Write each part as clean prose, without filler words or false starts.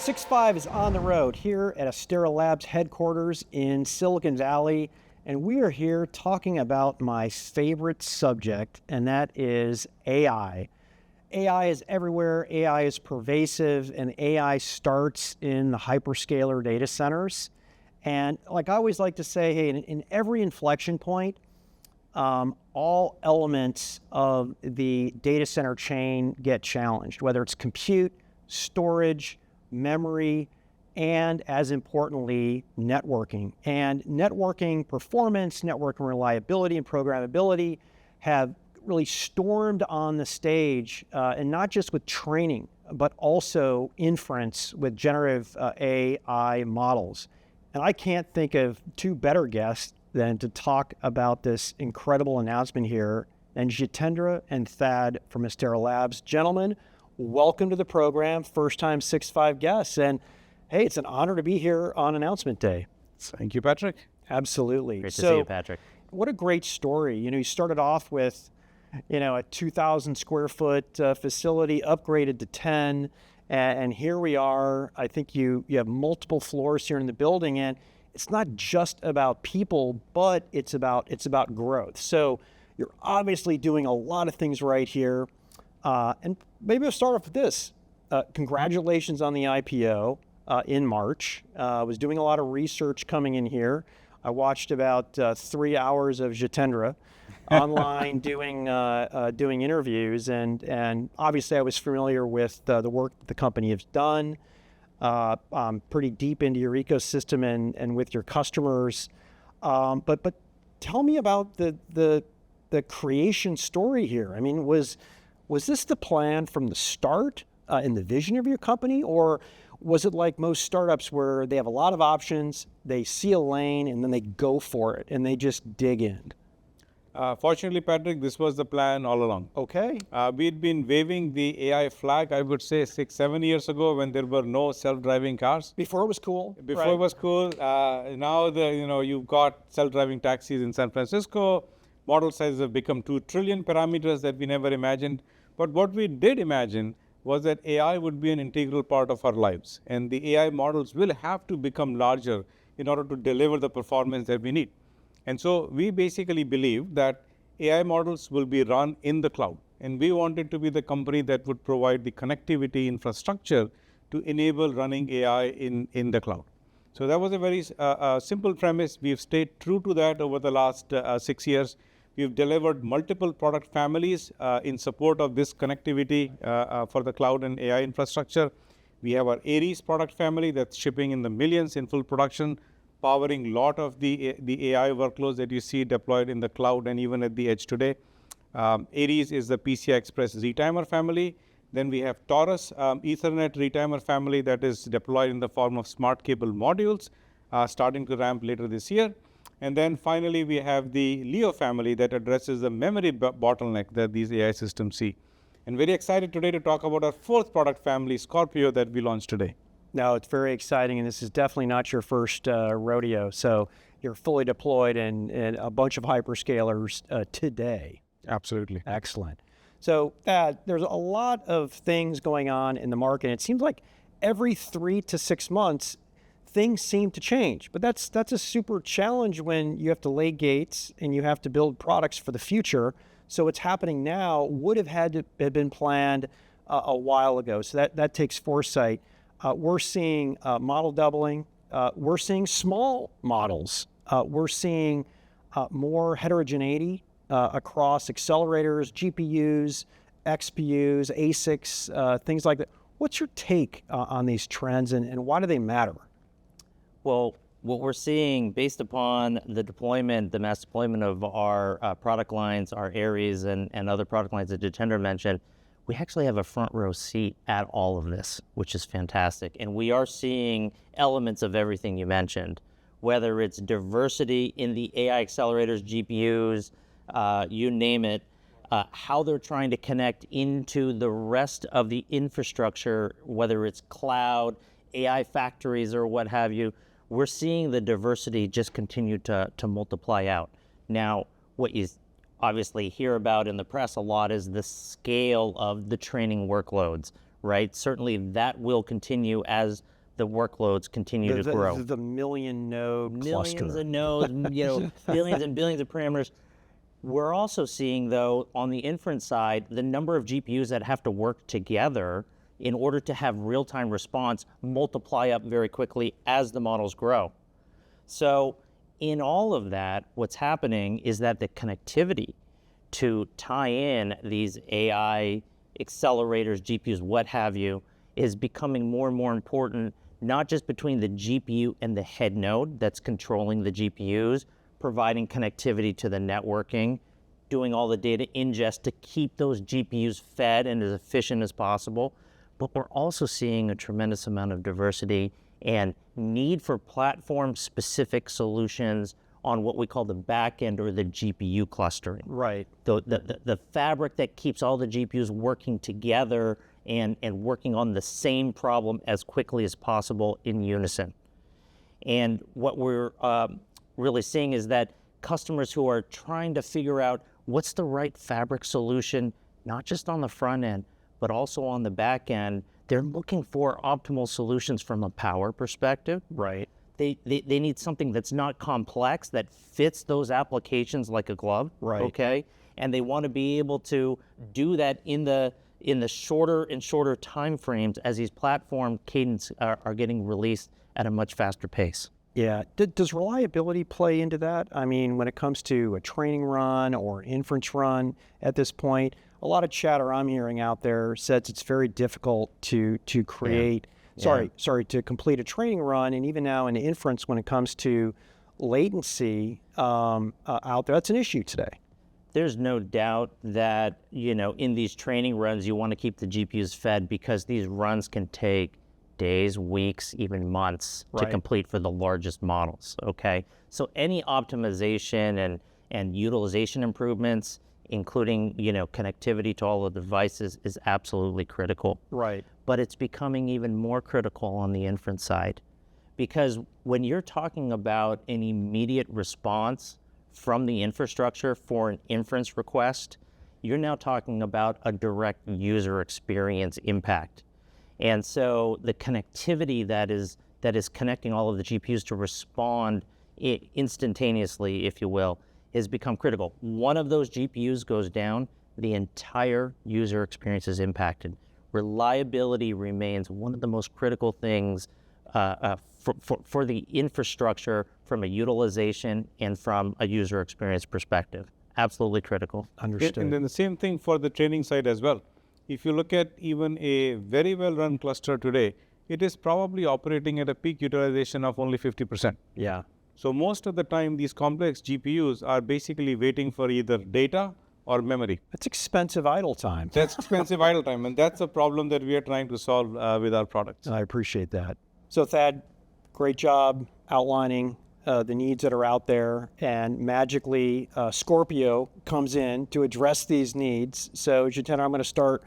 6.5 is on the road here at Astera Labs headquarters in Silicon Valley, and we are here talking about my favorite subject, and that is AI. AI is everywhere, AI is pervasive, and AI starts in the hyperscaler data centers. And like I always like to say, hey, in every inflection point, all elements of the data center chain get challenged, whether it's compute, storage, memory, and as importantly, networking. And networking performance, networking reliability, and programmability have really stormed on the stage, and not just with training, but also inference with generative AI models. And I can't think of two better guests than to talk about this incredible announcement here, and Jitendra and Thad from Astera Labs. Gentlemen, welcome to the program, first time 6.5 guests, and hey, it's an honor to be here on announcement day. Thank you, Patrick. Absolutely. Great to see you, Patrick. What a great story. You started off with, a 2,000 square foot facility, upgraded to 10, and here we are. I think you have multiple floors here in the building, and it's not just about people, but it's about growth. So you're obviously doing a lot of things right here. And maybe I'll start off with this. Congratulations on the IPO in March. I was doing a lot of research coming in here. I watched about 3 hours of Jitendra online doing interviews, and obviously I was familiar with the work that the company has done. I'm pretty deep into your ecosystem and with your customers. But tell me about the creation story here. I mean, was this the plan from the start in the vision of your company, or was it like most startups where they have a lot of options, they see a lane, and then they go for it, and they just dig in? Fortunately, Patrick, this was the plan all along. Okay. We'd been waving the AI flag, I would say 6-7 years ago, when there were no self-driving cars. Before it was cool. Before right. it was cool. Now you've got self-driving taxis in San Francisco. Model sizes have become 2 trillion parameters that we never imagined. But what we did imagine was that AI would be an integral part of our lives, and the AI models will have to become larger in order to deliver the performance that we need. And so we basically believe that AI models will be run in the cloud, and we wanted to be the company that would provide the connectivity infrastructure to enable running AI in the cloud. So that was a very simple premise. We've stayed true to that over the last 6 years. We've delivered multiple product families in support of this connectivity for the cloud and AI infrastructure. We have our Aries product family that's shipping in the millions in full production, powering a lot of the AI workloads that you see deployed in the cloud and even at the edge today. Aries is the PCI Express retimer family. Then we have Taurus Ethernet retimer family that is deployed in the form of smart cable modules, starting to ramp later this year. And then finally, we have the Leo family that addresses the memory bottleneck that these AI systems see. And very excited today to talk about our 4th product family, Scorpio, that we launched today. No, it's very exciting, and this is definitely not your first rodeo. So you're fully deployed in a bunch of hyperscalers today. Absolutely. Excellent. So there's a lot of things going on in the market. It seems like every 3 to 6 months, things seem to change. But that's a super challenge when you have to lay gates and you have to build products for the future. So what's happening now would have had to have been planned a while ago. So that takes foresight. We're seeing model doubling. We're seeing small models. We're seeing more heterogeneity across accelerators, GPUs, XPUs, ASICs, things like that. What's your take on these trends, and why do they matter? Well, what we're seeing based upon the mass deployment of our product lines, our Aries and other product lines that Jitendra mentioned, we actually have a front row seat at all of this, which is fantastic. And we are seeing elements of everything you mentioned, whether it's diversity in the AI accelerators, GPUs, you name it, how they're trying to connect into the rest of the infrastructure, whether it's cloud, AI factories, or what have you. We're seeing the diversity just continue to multiply out. Now, what you obviously hear about in the press a lot is the scale of the training workloads, right? Certainly that will continue as the workloads continue to grow. The million node Millions cluster. of nodes, billions and billions of parameters. We're also seeing, though, on the inference side, the number of GPUs that have to work together in order to have real-time response multiply up very quickly as the models grow. So in all of that, what's happening is that the connectivity to tie in these AI accelerators, GPUs, what have you, is becoming more and more important, not just between the GPU and the head node that's controlling the GPUs, providing connectivity to the networking, doing all the data ingest to keep those GPUs fed and as efficient as possible. But we're also seeing a tremendous amount of diversity and need for platform-specific solutions on what we call the back end or the GPU clustering. Right. The fabric that keeps all the GPUs working together and working on the same problem as quickly as possible in unison. And what we're really seeing is that customers who are trying to figure out what's the right fabric solution, not just on the front end, but also on the back end, they're looking for optimal solutions from a power perspective. Right. They need something that's not complex, that fits those applications like a glove. Right. Okay. And they want to be able to do that in the shorter and shorter time frames as these platform cadence are getting released at a much faster pace. Yeah. Does reliability play into that? I mean, when it comes to a training run or an inference run at this point, a lot of chatter I'm hearing out there says it's very difficult to create, to complete a training run, and even now in inference when it comes to latency out there, that's an issue today. There's no doubt that, in these training runs, you want to keep the GPUs fed because these runs can take days, weeks, even months to complete for the largest models, okay? So any optimization and utilization improvements, including, connectivity to all the devices, is absolutely critical. Right. But it's becoming even more critical on the inference side, because when you're talking about an immediate response from the infrastructure for an inference request, you're now talking about a direct user experience impact. And so the connectivity that is connecting all of the GPUs to respond instantaneously, if you will, has become critical. One of those GPUs goes down, the entire user experience is impacted. Reliability remains one of the most critical things for the infrastructure from a utilization and from a user experience perspective. Absolutely critical. Understood. And then the same thing for the training side as well. If you look at even a very well-run cluster today, it is probably operating at a peak utilization of only 50%. Yeah. So most of the time, these complex GPUs are basically waiting for either data or memory. That's expensive idle time. That's expensive idle time, and that's a problem that we are trying to solve with our products. I appreciate that. So Thad, great job outlining the needs that are out there, and magically Scorpio comes in to address these needs. So Jitendra, I'm going to start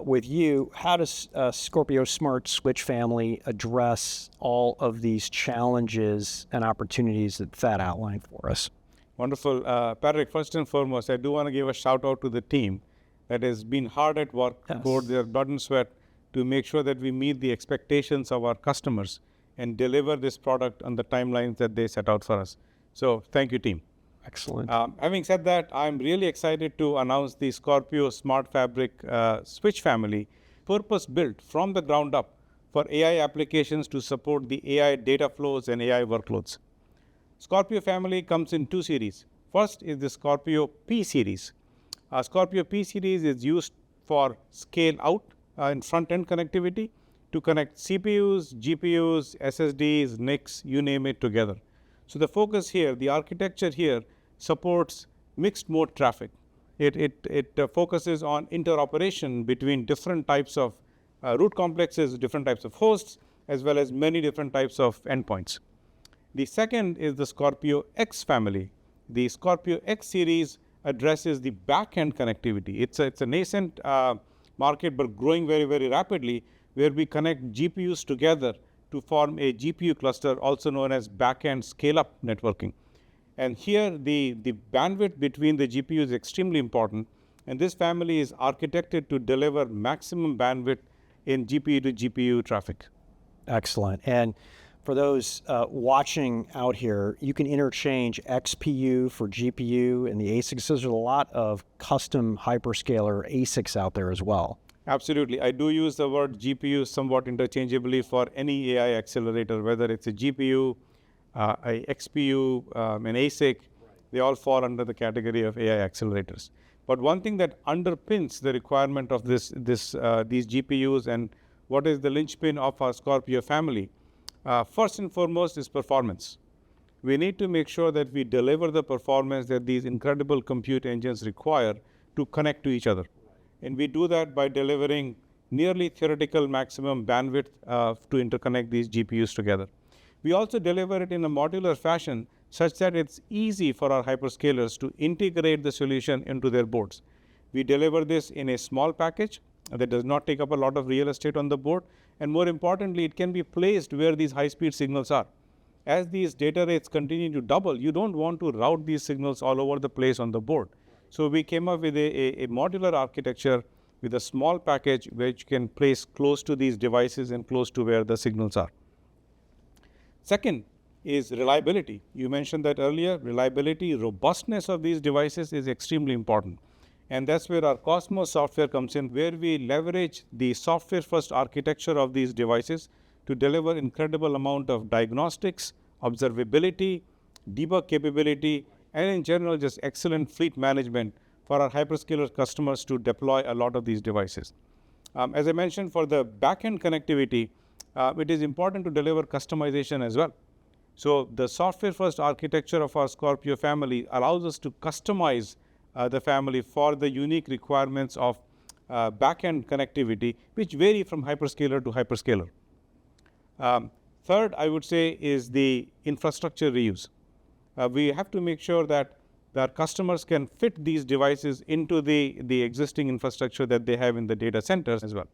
with you. How does Scorpio Smart Switch family address all of these challenges and opportunities that Thad outlined for us? Wonderful. Patrick, first and foremost, I do want to give a shout out to the team that has been hard at work, poured their blood and sweat to make sure that we meet the expectations of our customers and deliver this product on the timelines that they set out for us. So thank you, team. Excellent. Having said that, I'm really excited to announce the Scorpio Smart Fabric switch family, purpose-built from the ground up for AI applications to support the AI data flows and AI workloads. Scorpio family comes in two series. First is the Scorpio P series. Scorpio P series is used for scale out and front-end connectivity to connect CPUs, GPUs, SSDs, NICs, you name it, together. So the focus here, the architecture here, supports mixed mode traffic. It focuses on interoperation between different types of root complexes, different types of hosts, as well as many different types of endpoints. The second is the Scorpio X family. The Scorpio X series addresses the back-end connectivity. It's a nascent market, but growing very, very rapidly, where we connect GPUs together to form a GPU cluster, also known as back-end scale-up networking. And here, the bandwidth between the GPUs is extremely important, and this family is architected to deliver maximum bandwidth in GPU to GPU traffic. Excellent. And for those watching out here, you can interchange XPU for GPU and the ASICs. There's a lot of custom hyperscaler ASICs out there as well. Absolutely. I do use the word GPU somewhat interchangeably for any AI accelerator, whether it's a GPU, a XPU, an ASIC, they all fall under the category of AI accelerators. But one thing that underpins the requirement of these GPUs and what is the linchpin of our Scorpio family, first and foremost is performance. We need to make sure that we deliver the performance that these incredible compute engines require to connect to each other. And we do that by delivering nearly theoretical maximum bandwidth to interconnect these GPUs together. We also deliver it in a modular fashion such that it's easy for our hyperscalers to integrate the solution into their boards. We deliver this in a small package that does not take up a lot of real estate on the board, and more importantly, it can be placed where these high-speed signals are. As these data rates continue to double, you don't want to route these signals all over the place on the board. So we came up with a modular architecture with a small package which can place close to these devices and close to where the signals are. Second is reliability. You mentioned that earlier. Reliability, robustness of these devices is extremely important. And that's where our Cosmos software comes in, where we leverage the software-first architecture of these devices to deliver incredible amount of diagnostics, observability, debug capability, and in general, just excellent fleet management for our hyperscaler customers to deploy a lot of these devices. As I mentioned, for the backend connectivity, it is important to deliver customization as well. So the software-first architecture of our Scorpio family allows us to customize the family for the unique requirements of backend connectivity, which vary from hyperscaler to hyperscaler. Third, I would say, is the infrastructure reuse. We have to make sure that our customers can fit these devices into the existing infrastructure that they have in the data centers as well.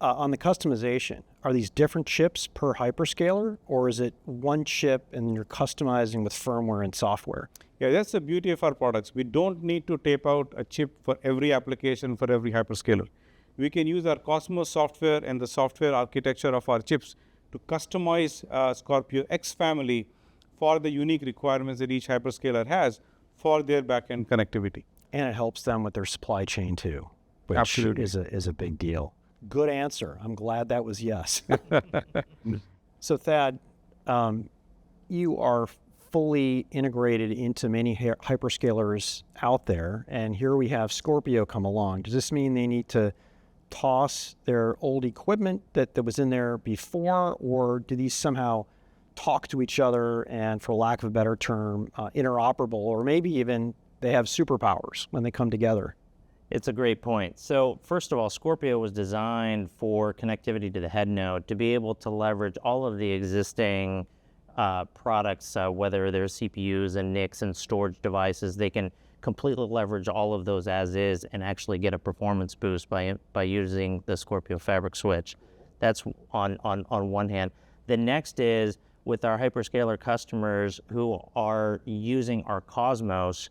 On the customization, are these different chips per hyperscaler, or is it one chip and you're customizing with firmware and software? Yeah, that's the beauty of our products. We don't need to tape out a chip for every application for every hyperscaler. We can use our Cosmos software and the software architecture of our chips to customize Scorpio X family for the unique requirements that each hyperscaler has for their backend connectivity. And it helps them with their supply chain too, which Absolutely. is a big deal. Good answer. I'm glad that was yes. So Thad, you are fully integrated into many hyperscalers out there, and here we have Scorpio come along. Does this mean they need to toss their old equipment that was in there before, or do these somehow talk to each other and, for lack of a better term, interoperable, or maybe even they have superpowers when they come together? It's a great point. So first of all, Scorpio was designed for connectivity to the head node to be able to leverage all of the existing products, whether they're CPUs and NICs and storage devices. They can completely leverage all of those as is and actually get a performance boost by using the Scorpio fabric switch. That's on one hand. The next is with our hyperscaler customers who are using our Cosmos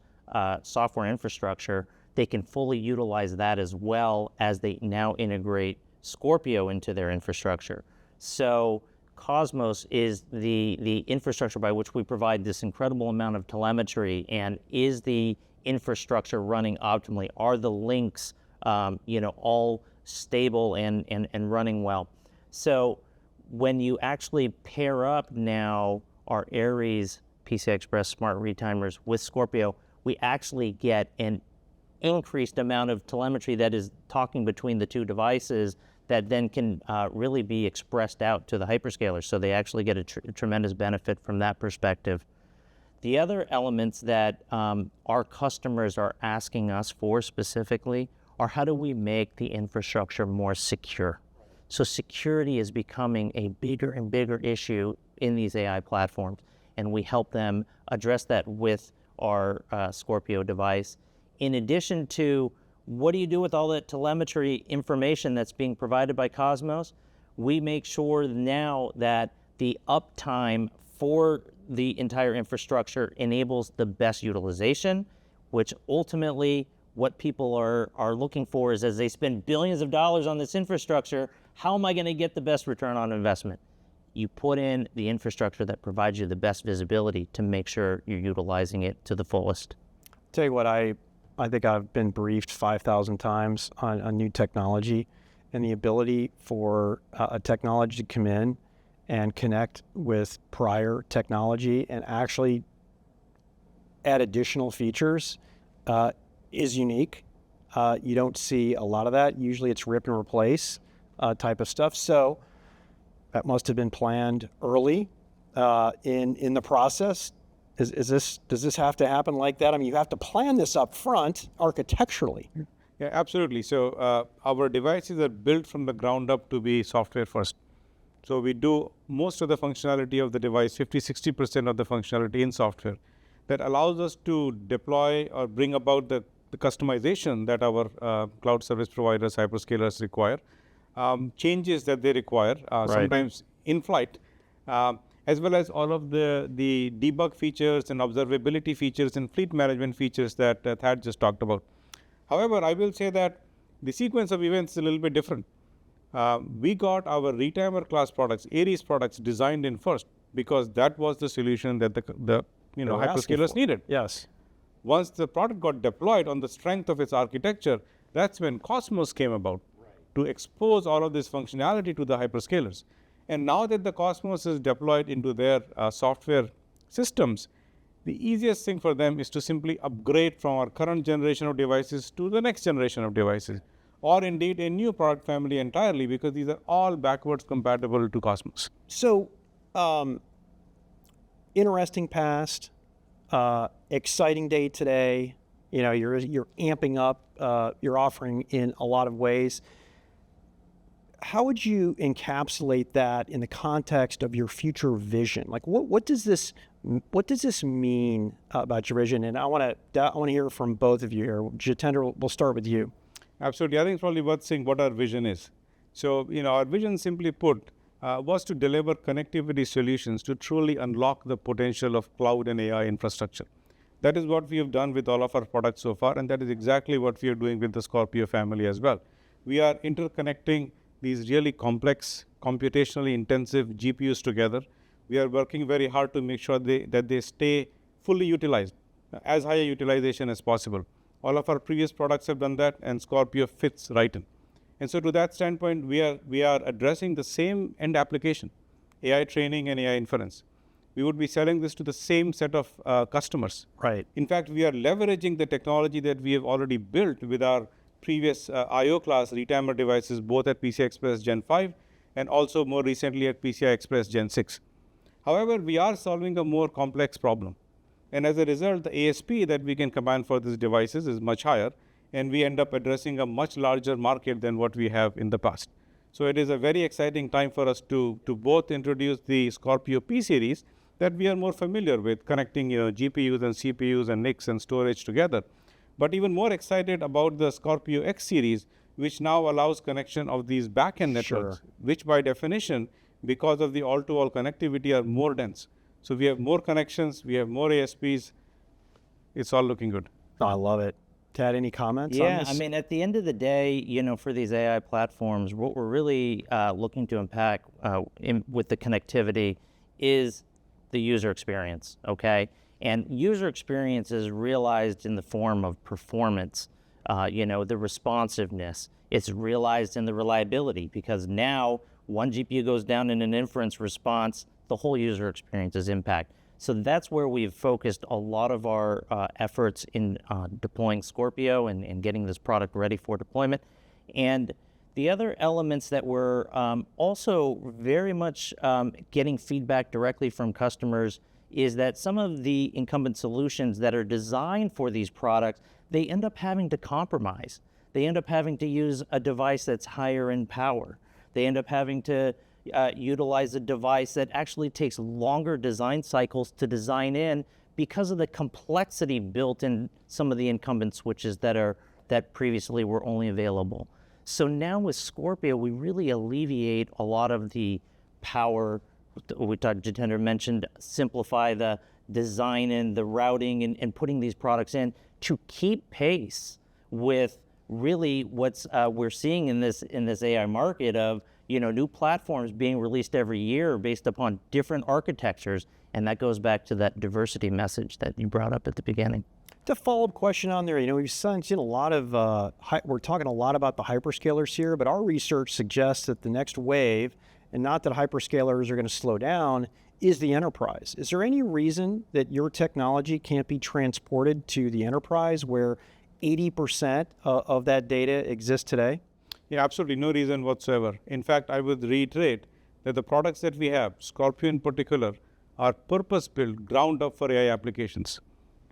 software infrastructure, they can fully utilize that as well as they now integrate Scorpio into their infrastructure. So Cosmos is the infrastructure by which we provide this incredible amount of telemetry, and is the infrastructure running optimally? Are the links all stable and running well? So when you actually pair up now our Aries PCI Express smart retimers with Scorpio, we actually get an increased amount of telemetry that is talking between the two devices that then can really be expressed out to the hyperscalers. So they actually get a tremendous benefit from that perspective. The other elements that our customers are asking us for specifically are, how do we make the infrastructure more secure? So security is becoming a bigger and bigger issue in these AI platforms, and we help them address that with our Scorpio device. In addition to, what do you do with all that telemetry information that's being provided by Cosmos? We make sure now that the uptime for the entire infrastructure enables the best utilization, which ultimately what people are looking for is, as they spend billions of dollars on this infrastructure, how am I going to get the best return on investment? You put in the infrastructure that provides you the best visibility to make sure you're utilizing it to the fullest. Tell you what, I think I've been briefed 5,000 times on new technology, and the ability for a technology to come in and connect with prior technology and actually add additional features is unique. You don't see a lot of that. Usually it's rip and replace type of stuff. So that must have been planned early in the process. Does this have to happen like that? I mean, you have to plan this up front architecturally. Yeah, absolutely. So our devices are built from the ground up to be software first. So we do most of the functionality of the device, 50-60% of the functionality in software. That allows us to deploy or bring about the customization that our cloud service providers, hyperscalers require, changes that they require, sometimes in flight, as well as all of the debug features and observability features and fleet management features that Thad just talked about. However, I will say that the sequence of events is a little bit different. We got our retimer class products, Aries products, designed in first because that was the solution that the hyperscalers needed. Yes. Once the product got deployed on the strength of its architecture, that's when Cosmos came about to expose all of this functionality to the hyperscalers. And now that the Cosmos is deployed into their software systems, the easiest thing for them is to simply upgrade from our current generation of devices to the next generation of devices, or indeed a new product family entirely, because these are all backwards compatible to Cosmos. So, interesting past, exciting day today. You know, you're amping up your offering in a lot of ways. How would you encapsulate that in the context of your future vision? Like, what does this mean about your vision? And I want to hear from both of you here. Jitendra, we'll start with you. Absolutely, I think it's probably worth saying what our vision is. So, our vision, simply put, was to deliver connectivity solutions to truly unlock the potential of cloud and AI infrastructure. That is what we have done with all of our products so far, and that is exactly what we are doing with the Scorpio family as well. We are interconnecting these really complex, computationally intensive GPUs together. We are working very hard to make sure that they stay fully utilized, as high a utilization as possible. All of our previous products have done that, and Scorpio fits right in. And so to that standpoint, we are addressing the same end application, AI training and AI inference. We would be selling this to the same set of customers. Right. In fact, we are leveraging the technology that we have already built with our previous IO class retimer devices, both at PCI Express Gen 5 and also more recently at PCI Express Gen 6. However, we are solving a more complex problem. And as a result, the ASP that we can command for these devices is much higher, and we end up addressing a much larger market than what we have in the past. So it is a very exciting time for us to both introduce the Scorpio P series that we are more familiar with, connecting GPUs and CPUs and NICs and storage together. But even more excited about the Scorpio X series, which now allows connection of these backend networks, which by definition, because of the all-to-all connectivity, are more dense. So we have more connections, we have more ASPs. It's all looking good. Oh, I love it. Tad, any comments on this? Yeah, I mean, at the end of the day, for these AI platforms, what we're really looking to impact with the connectivity is the user experience, okay? And user experience is realized in the form of performance, the responsiveness. It's realized in the reliability, because now one GPU goes down in an inference response, the whole user experience is impacted. So that's where we've focused a lot of our efforts in deploying Scorpio and getting this product ready for deployment. And the other elements that we're also very much getting feedback directly from customers is that some of the incumbent solutions that are designed for these products, they end up having to compromise. They end up having to use a device that's higher in power. They end up having to utilize a device that actually takes longer design cycles to design in because of the complexity built in some of the incumbent switches that previously were only available. So now with Scorpio, we really alleviate a lot of the power. Jitendra mentioned simplify the design and the routing and putting these products in to keep pace with really what's we're seeing in this AI market of new platforms being released every year based upon different architectures, and that goes back to that diversity message that you brought up at the beginning. To follow-up question on there, we've seen a lot of, we're talking a lot about the hyperscalers here, but our research suggests that the next wave, and not that hyperscalers are going to slow down, is the enterprise. Is there any reason that your technology can't be transported to the enterprise where 80% of that data exists today? Yeah, absolutely no reason whatsoever. In fact, I would reiterate that the products that we have, Scorpio in particular, are purpose-built, ground up for AI applications.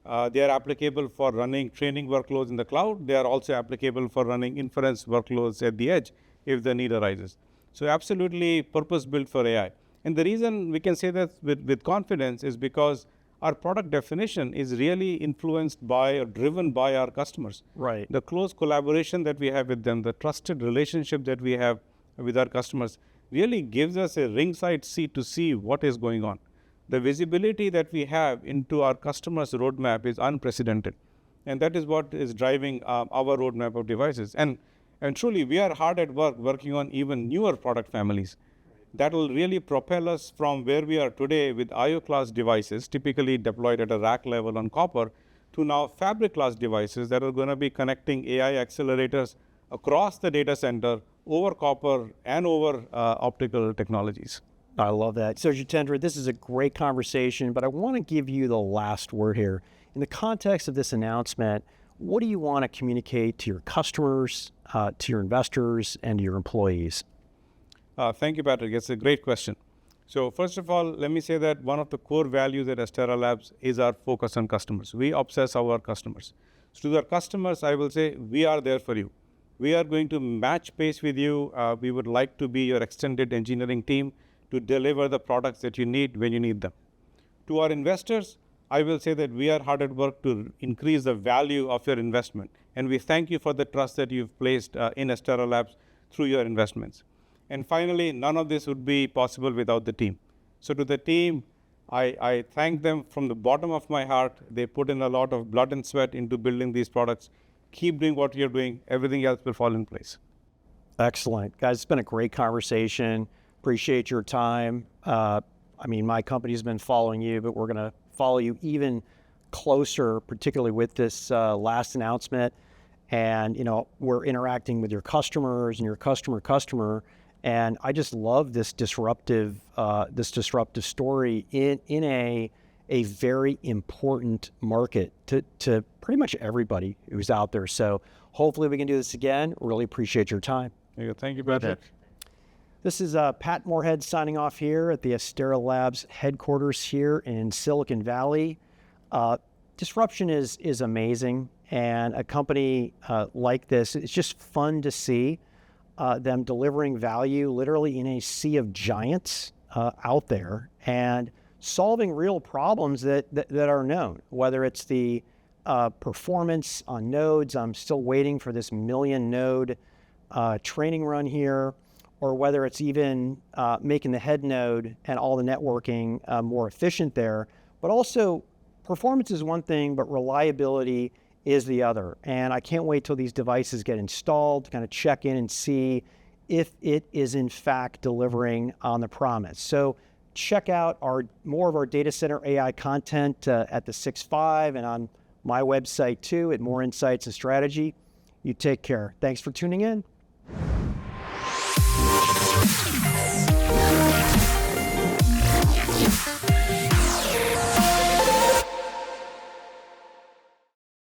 They are applicable for running training workloads in the cloud. They are also applicable for running inference workloads at the edge if the need arises. So absolutely purpose-built for AI. And the reason we can say that with confidence is because our product definition is really influenced by or driven by our customers. Right. The close collaboration that we have with them, the trusted relationship that we have with our customers really gives us a ringside seat to see what is going on. The visibility that we have into our customers' roadmap is unprecedented. And that is what is driving our roadmap of devices. And truly, we are hard at work working on even newer product families that will really propel us from where we are today with IO class devices, typically deployed at a rack level on copper, to now fabric class devices that are going to be connecting AI accelerators across the data center over copper and over optical technologies. I love that. So Jitendra, this is a great conversation, but I want to give you the last word here. In the context of this announcement, what do you want to communicate to your customers, to your investors, and to your employees? Thank you, Patrick. It's a great question. So first of all, let me say that one of the core values at Astera Labs is our focus on customers. We obsess our customers. So to our customers, I will say, we are there for you. We are going to match pace with you. We would like to be your extended engineering team to deliver the products that you need when you need them. To our investors, I will say that we are hard at work to increase the value of your investment. And we thank you for the trust that you've placed in Astera Labs through your investments. And finally, none of this would be possible without the team. So to the team, I thank them from the bottom of my heart. They put in a lot of blood and sweat into building these products. Keep doing what you're doing. Everything else will fall in place. Excellent. Guys, it's been a great conversation. Appreciate your time. My company's been following you, but we're going to follow you even closer, particularly with this last announcement. And, we're interacting with your customers and your customer. And I just love this disruptive story in a very important market to pretty much everybody who's out there. So hopefully we can do this again. Really appreciate your time. Thank you, Patrick. This is Pat Moorhead signing off here at the Astera Labs headquarters here in Silicon Valley. Disruption is amazing, and a company like this, it's just fun to see them delivering value literally in a sea of giants out there and solving real problems that are known, whether it's the performance on nodes. I'm still waiting for this 1 million node training run here, or whether it's even making the head node and all the networking more efficient there. But also, performance is one thing, but reliability is the other. And I can't wait till these devices get installed to kind of check in and see if it is in fact delivering on the promise. So check out more of our data center AI content at the 6.5 and on my website too at More Insights and Strategy. You take care. Thanks for tuning in.